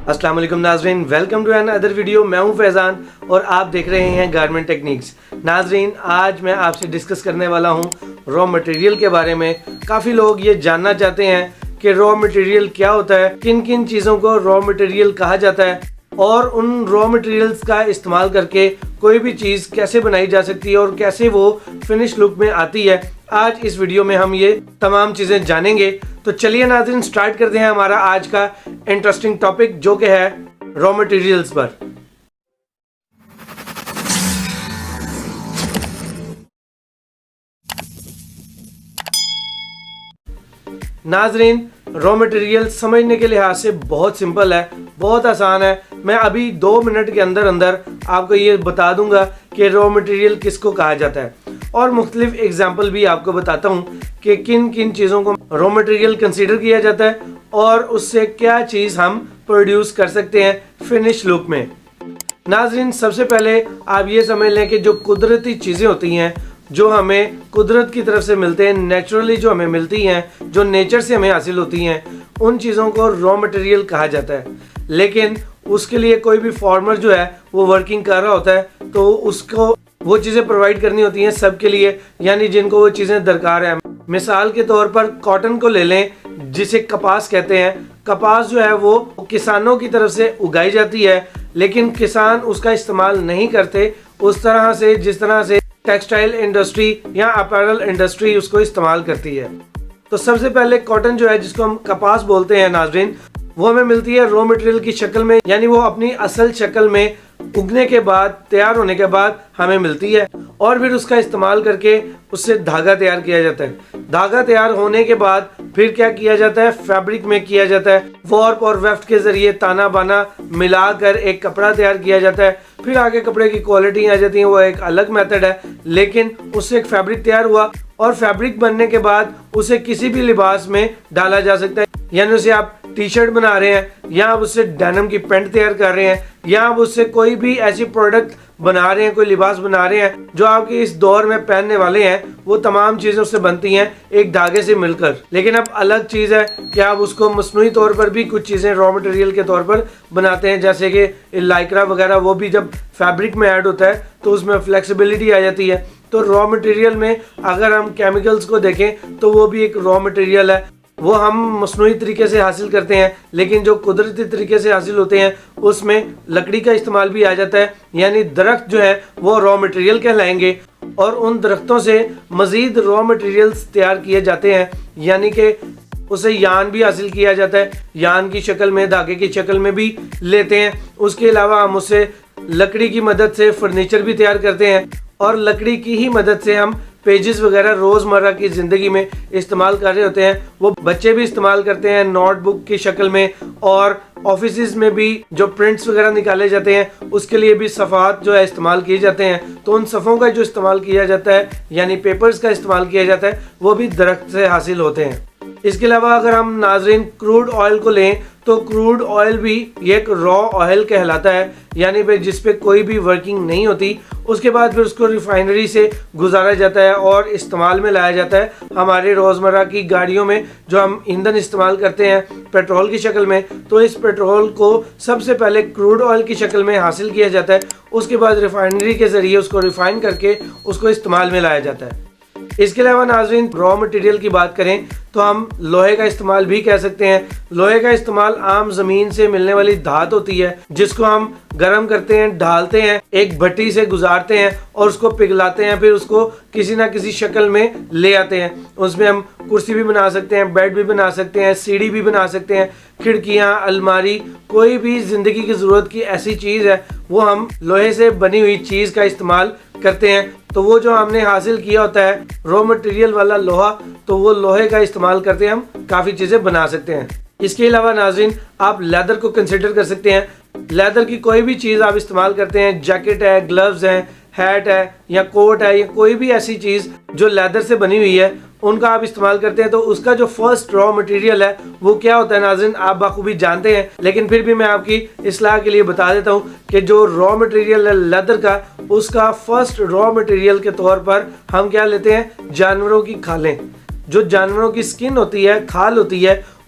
अस्सलाम वालेकुम नाजरीन, welcome to another video. मैं हूं फैज़ान और आप देख रहे हैं गारमेंट टेक्निक्स। नाजरीन, आज मैं आपसे डिस्कस करने वाला हूं रॉ मटेरियल के बारे में। काफ़ी लोग ये जानना चाहते हैं कि रॉ मटेरियल क्या होता है, किन किन चीज़ों को रॉ मटेरियल कहा जाता है और उन रॉ मटेरियल्स का इस्तेमाल करके कोई भी चीज़ कैसे बनाई जा सकती है और कैसे वो फिनिश लुक में आती है। आज इस वीडियो में हम ये तमाम चीज़ें जानेंगे। तो चलिए नाज़रीन, स्टार्ट करते हैं हमारा आज का इंटरेस्टिंग टॉपिक, जो कि है रॉ मटेरियल्स पर। नाज़रीन, रॉ मटेरियल समझने के लिहाज से बहुत सिंपल है, बहुत आसान है। मैं अभी 2 मिनट के अंदर अंदर आपको ये बता दूंगा कि रॉ मटेरियल किसको कहा जाता है और मुख्तलिफ एग्जाम्पल भी आपको बताता हूँ कि किन किन चीज़ों को रॉ मटेरियल कंसीडर किया जाता है और उससे क्या चीज़ हम प्रोड्यूस कर सकते हैं फिनिश लुक में। नाज़रीन, सबसे पहले आप ये समझ लें कि जो कुदरती चीज़ें होती हैं, जो हमें कुदरत की तरफ से मिलते हैं, नेचुरली जो हमें मिलती हैं, जो नेचर से हमें हासिल होती हैं, उन चीज़ों को रॉ मटेरियल कहा जाता है। लेकिन उसके लिए कोई भी फार्मर जो है वो वर्किंग कर रहा होता है, तो उसको वो चीज़ें प्रोवाइड करनी होती हैं सबके लिए, यानी जिनको वो चीज़ें दरकार है। मिसाल के तौर पर कॉटन को ले लें, जिसे कपास कहते हैं। कपास जो है वो किसानों की तरफ से उगाई जाती है, लेकिन किसान उसका इस्तेमाल नहीं करते उस तरह से जिस तरह से टेक्सटाइल इंडस्ट्री या अपैरल इंडस्ट्री उसको इस्तेमाल करती है। तो सबसे पहले कॉटन जो है, जिसको हम कपास बोलते हैं नाज़रीन, वो हमें मिलती है रॉ मटेरियल की शक्ल में, यानी वो अपनी असल शक्ल में उगने के बाद, तैयार होने के बाद हमें मिलती है और फिर उसका इस्तेमाल करके उससे धागा तैयार किया जाता है। धागा तैयार होने के बाद फिर क्या किया जाता है, फैब्रिक में किया जाता है। वॉर्प और वेफ्ट के जरिए ताना बाना मिलाकर एक कपड़ा तैयार किया जाता है। फिर आगे कपड़े की क्वालिटी आ जाती है, वो एक अलग मेथड है, लेकिन उससे एक फैब्रिक तैयार हुआ और फैब्रिक बनने के बाद उसे किसी भी लिबास में डाला जा सकता है। यानी उसे आप टी शर्ट बना रहे हैं, या आप उससे डेनिम की पैंट तैयार कर रहे हैं, या आप उससे कोई भी ऐसी प्रोडक्ट बना रहे हैं, कोई लिबास बना रहे हैं जो आपके इस दौर में पहनने वाले हैं, वो तमाम चीज़ें उससे बनती हैं एक धागे से मिलकर। लेकिन अब अलग चीज़ है कि आप उसको मसनूई तौर पर भी कुछ चीज़ें रॉ मटेरियल के तौर पर बनाते हैं, जैसे कि लाइक्रा वगैरह। वो भी जब फैब्रिक में ऐड होता है तो उसमें फ्लेक्सिबिलिटी आ जाती है। तो रॉ मटेरियल में अगर हम केमिकल्स को देखें तो वो भी एक रॉ मटेरियल है। वो हम मसनूई तरीके से हासिल करते हैं, लेकिन जो कुदरती तरीके से हासिल होते हैं उसमें लकड़ी का इस्तेमाल भी आ जाता है। यानी दरख्त जो है वो रॉ मटेरियल कहलाएंगे और उन दरख्तों से मज़ीद रॉ मटेरियल्स तैयार किए जाते हैं, यानी कि उसे यान भी हासिल किया जाता है, यान की शक्ल में, धागे की शक्ल में भी लेते हैं। उसके अलावा हम उससे लकड़ी की मदद से फर्नीचर भी तैयार करते हैं और लकड़ी की ही मदद से हम पेजेस वगैरह रोज़मर्रा की ज़िंदगी में इस्तेमाल कर रहे होते हैं। वो बच्चे भी इस्तेमाल करते हैं नोटबुक की शक्ल में, और ऑफिस में भी जो प्रिंट्स वगैरह निकाले जाते हैं उसके लिए भी सफ़ात जो है इस्तेमाल किए जाते हैं। तो उन सफ़ों का जो इस्तेमाल किया जाता है, यानी पेपर्स का इस्तेमाल किया जाता है, वो भी दरख्त से हासिल होते हैं। इसके अलावा अगर हम नाज़रीन क्रूड ऑयल को लें तो क्रूड ऑयल भी एक रॉ ऑयल कहलाता है, यानी फिर जिस पे कोई भी वर्किंग नहीं होती। उसके बाद फिर उसको रिफाइनरी से गुजारा जाता है और इस्तेमाल में लाया जाता है हमारे रोज़मर्रा की गाड़ियों में। जो हम ईंधन इस्तेमाल करते हैं पेट्रोल की शक्ल में, तो इस पेट्रोल को सबसे पहले क्रूड ऑयल की शक्ल में हासिल किया जाता है। उसके बाद रिफाइनरी के ज़रिए उसको रिफाइन करके उसको इस्तेमाल में लाया जाता है। इसके अलावा नाज़रीन, रॉ मटेरियल की बात करें तो हम लोहे का इस्तेमाल भी कह सकते हैं। लोहे का इस्तेमाल आम ज़मीन से मिलने वाली धात होती है, जिसको हम गर्म करते हैं, ढालते हैं, एक भट्टी से गुजारते हैं और उसको पिघलाते हैं, फिर उसको किसी ना किसी शक्ल में ले आते हैं। उसमें हम कुर्सी भी बना सकते हैं, बेड भी बना सकते हैं, सीढ़ी भी बना सकते हैं, खिड़कियाँ, अलमारी, कोई भी ज़िंदगी की ज़रूरत की ऐसी चीज़ है वो हम लोहे से बनी हुई चीज़ का इस्तेमाल करते हैं। तो वो जो हमने हासिल किया होता है रॉ मटेरियल वाला लोहा, तो वो लोहे का इस्तेमाल करते हैं हम काफ़ी चीज़ें बना सकते हैं। इसके अलावा नाज़रीन, आप लेदर को कंसिडर कर सकते हैं। लेदर की कोई भी चीज़ आप इस्तेमाल करते हैं, जैकेट है, ग्लव्स हैं, हैट है या कोट है, या कोई भी ऐसी चीज़ जो लेदर से बनी हुई है, उनका आप इस्तेमाल करते हैं। तो उसका जो फर्स्ट रॉ मटेरियल है वो क्या होता है नाज़रीन, आप बाखूबी जानते हैं, लेकिन फिर भी मैं आपकी इस्लाह के लिए बता देता हूँ कि जो रॉ मटेरियल है लेदर का, उसका फर्स्ट रॉ मटेरियल के तौर पर हम क्या लेते हैं, जानवरों की खालें। जो जानवरों की स्किन होती है, खाल होती है,